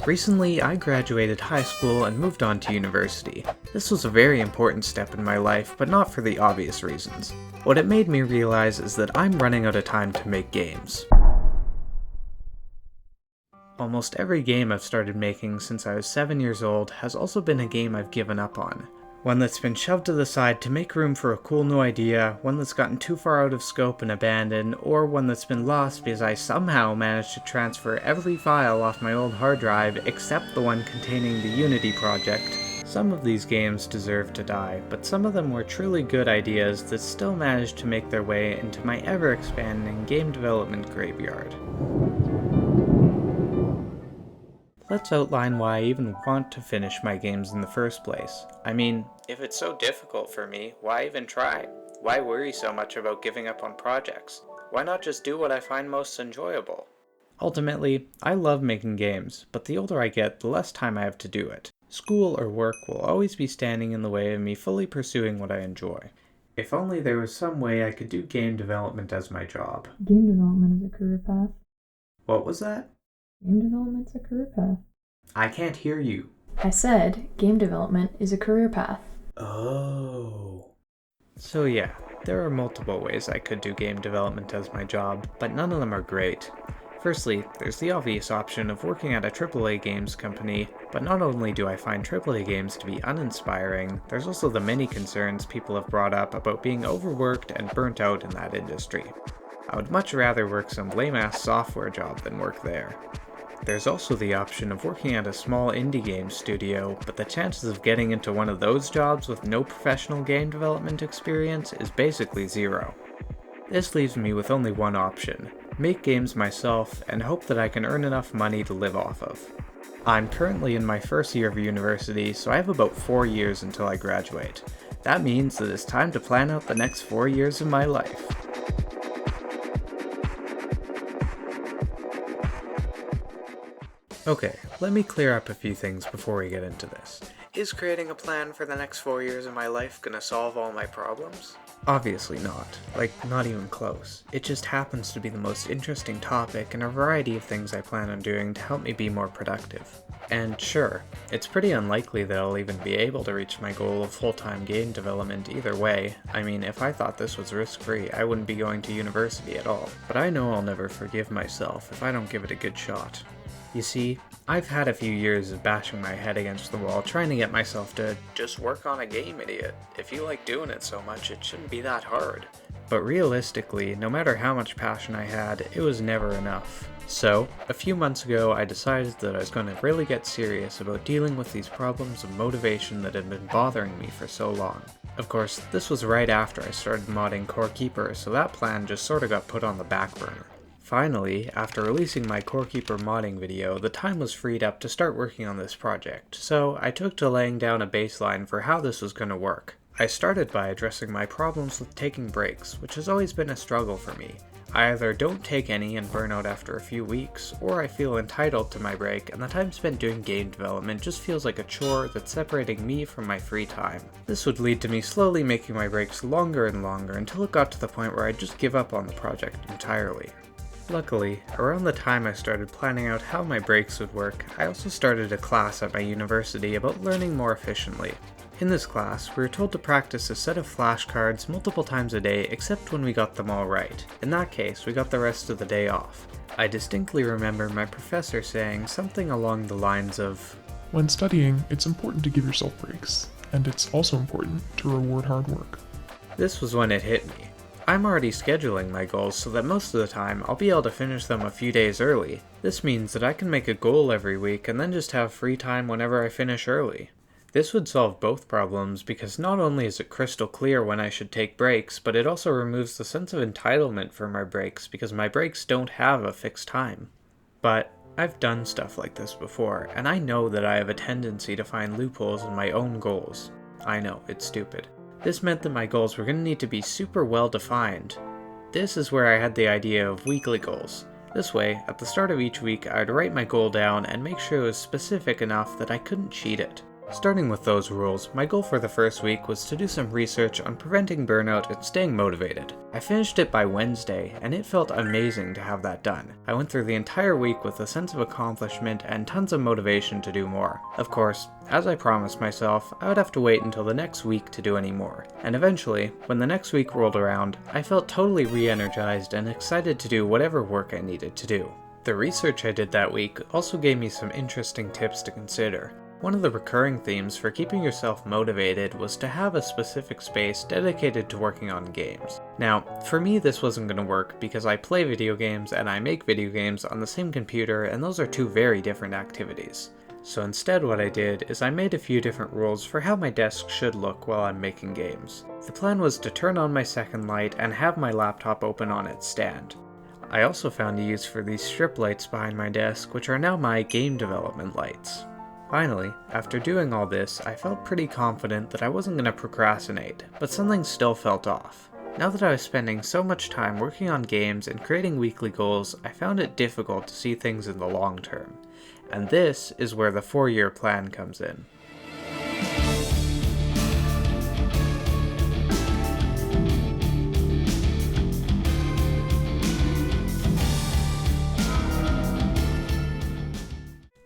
Recently, I graduated high school and moved on to university. This was a very important step in my life, but not for the obvious reasons. What it made me realize is that I'm running out of time to make games. Almost every game I've started making since I was 7 years old has also been a game I've given up on. One that's been shoved to the side to make room for a cool new idea, one that's gotten too far out of scope and abandoned, or one that's been lost because I somehow managed to transfer every file off my old hard drive except the one containing the Unity project. Some of these games deserve to die, but some of them were truly good ideas that still managed to make their way into my ever-expanding game development graveyard. Let's outline why I even want to finish my games in the first place. I mean, if it's so difficult for me, why even try? Why worry so much about giving up on projects? Why not just do what I find most enjoyable? Ultimately, I love making games, but the older I get, the less time I have to do it. School or work will always be standing in the way of me fully pursuing what I enjoy. If only there was some way I could do game development as my job. Game development is a career path. What was that? Game development's a career path. I can't hear you. I said game development is a career path. Oh. So yeah, there are multiple ways I could do game development as my job, but none of them are great. Firstly, there's the obvious option of working at a AAA games company, but not only do I find AAA games to be uninspiring, there's also the many concerns people have brought up about being overworked and burnt out in that industry. I would much rather work some lame-ass software job than work there. There's also the option of working at a small indie game studio, but the chances of getting into one of those jobs with no professional game development experience is basically zero. This leaves me with only one option: make games myself and hope that I can earn enough money to live off of. I'm currently in my first year of university, so I have about 4 years until I graduate. That means that it's time to plan out the next 4 years of my life. Okay, let me clear up a few things before we get into this. Is creating a plan for the next 4 years of my life gonna solve all my problems? Obviously not. Not even close. It just happens to be the most interesting topic and a variety of things I plan on doing to help me be more productive. And sure, it's pretty unlikely that I'll even be able to reach my goal of full-time game development either way. I mean, if I thought this was risk-free, I wouldn't be going to university at all. But I know I'll never forgive myself if I don't give it a good shot. You see, I've had a few years of bashing my head against the wall trying to get myself to just work on a game, idiot. If you like doing it so much, it shouldn't be that hard. But realistically, no matter how much passion I had, it was never enough. So, a few months ago, I decided that I was going to really get serious about dealing with these problems of motivation that had been bothering me for so long. Of course, this was right after I started modding Core Keeper, so that plan just sorta got put on the back burner. Finally, after releasing my Core Keeper modding video, the time was freed up to start working on this project, so I took to laying down a baseline for how this was going to work. I started by addressing my problems with taking breaks, which has always been a struggle for me. I either don't take any and burn out after a few weeks, or I feel entitled to my break and the time spent doing game development just feels like a chore that's separating me from my free time. This would lead to me slowly making my breaks longer and longer until it got to the point where I'd just give up on the project entirely. Luckily, around the time I started planning out how my breaks would work, I also started a class at my university about learning more efficiently. In this class, we were told to practice a set of flashcards multiple times a day except when we got them all right. In that case, we got the rest of the day off. I distinctly remember my professor saying something along the lines of, "When studying, it's important to give yourself breaks, and it's also important to reward hard work." This was when it hit me. I'm already scheduling my goals so that most of the time I'll be able to finish them a few days early. This means that I can make a goal every week and then just have free time whenever I finish early. This would solve both problems because not only is it crystal clear when I should take breaks, but it also removes the sense of entitlement for my breaks because my breaks don't have a fixed time. But I've done stuff like this before, and I know that I have a tendency to find loopholes in my own goals. I know, it's stupid. This meant that my goals were going to need to be super well defined. This is where I had the idea of weekly goals. This way, at the start of each week, I'd write my goal down and make sure it was specific enough that I couldn't cheat it. Starting with those rules, my goal for the first week was to do some research on preventing burnout and staying motivated. I finished it by Wednesday, and it felt amazing to have that done. I went through the entire week with a sense of accomplishment and tons of motivation to do more. Of course, as I promised myself, I would have to wait until the next week to do any more. And eventually, when the next week rolled around, I felt totally re-energized and excited to do whatever work I needed to do. The research I did that week also gave me some interesting tips to consider. One of the recurring themes for keeping yourself motivated was to have a specific space dedicated to working on games. Now, for me this wasn't going to work because I play video games and I make video games on the same computer, and those are two very different activities. So instead what I did is I made a few different rules for how my desk should look while I'm making games. The plan was to turn on my second light and have my laptop open on its stand. I also found a use for these strip lights behind my desk, which are now my game development lights. Finally, after doing all this, I felt pretty confident that I wasn't going to procrastinate, but something still felt off. Now that I was spending so much time working on games and creating weekly goals, I found it difficult to see things in the long term. And this is where the 4-year plan comes in.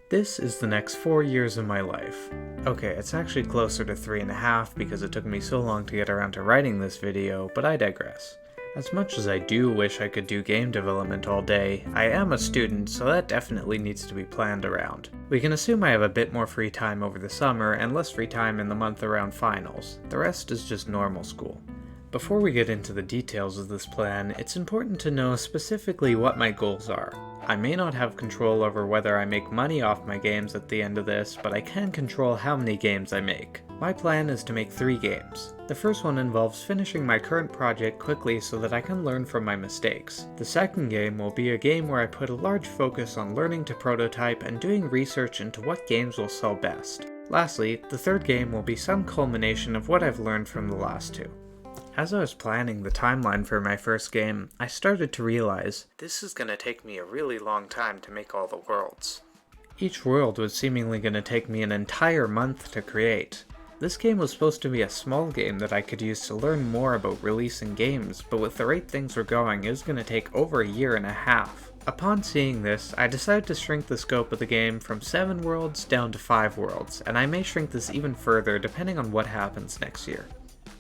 This is the next 4 years of my life. Okay, it's actually closer to 3.5 because it took me so long to get around to writing this video, but I digress. As much as I do wish I could do game development all day, I am a student, so that definitely needs to be planned around. We can assume I have a bit more free time over the summer and less free time in the month around finals. The rest is just normal school. Before we get into the details of this plan, it's important to know specifically what my goals are. I may not have control over whether I make money off my games at the end of this, but I can control how many games I make. My plan is to make 3 games. The first one involves finishing my current project quickly so that I can learn from my mistakes. The second game will be a game where I put a large focus on learning to prototype and doing research into what games will sell best. Lastly, the third game will be some culmination of what I've learned from the last 2. As I was planning the timeline for my first game, I started to realize this is going to take me a really long time to make all the worlds. Each world was seemingly going to take me an entire month to create. This game was supposed to be a small game that I could use to learn more about releasing games, but with the rate things were going, it was going to take over 1.5 years. Upon seeing this, I decided to shrink the scope of the game from 7 worlds down to 5 worlds, and I may shrink this even further depending on what happens next year.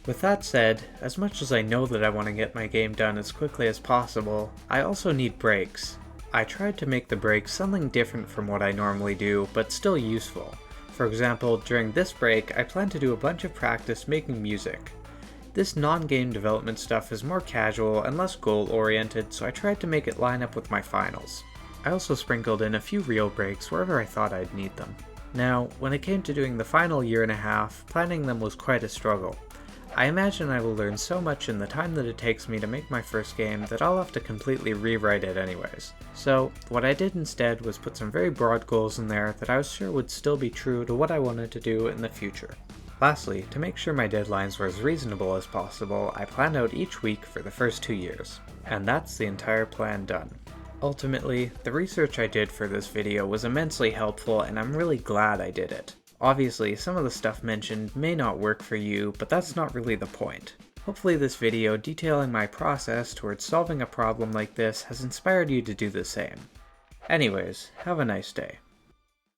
With that said, as much as I know that I want to get my game done as quickly as possible, I also need breaks. I tried to make the breaks something different from what I normally do, but still useful. For example, during this break, I plan to do a bunch of practice making music. This non-game development stuff is more casual and less goal-oriented, so I tried to make it line up with my finals. I also sprinkled in a few real breaks wherever I thought I'd need them. Now, when it came to doing the final 1.5 years, planning them was quite a struggle. I imagine I will learn so much in the time that it takes me to make my first game that I'll have to completely rewrite it anyways. So, what I did instead was put some very broad goals in there that I was sure would still be true to what I wanted to do in the future. Lastly, to make sure my deadlines were as reasonable as possible, I planned out each week for the first 2 years. And that's the entire plan done. Ultimately, the research I did for this video was immensely helpful, and I'm really glad I did it. Obviously, some of the stuff mentioned may not work for you, but that's not really the point. Hopefully this video detailing my process towards solving a problem like this has inspired you to do the same. Anyways, have a nice day.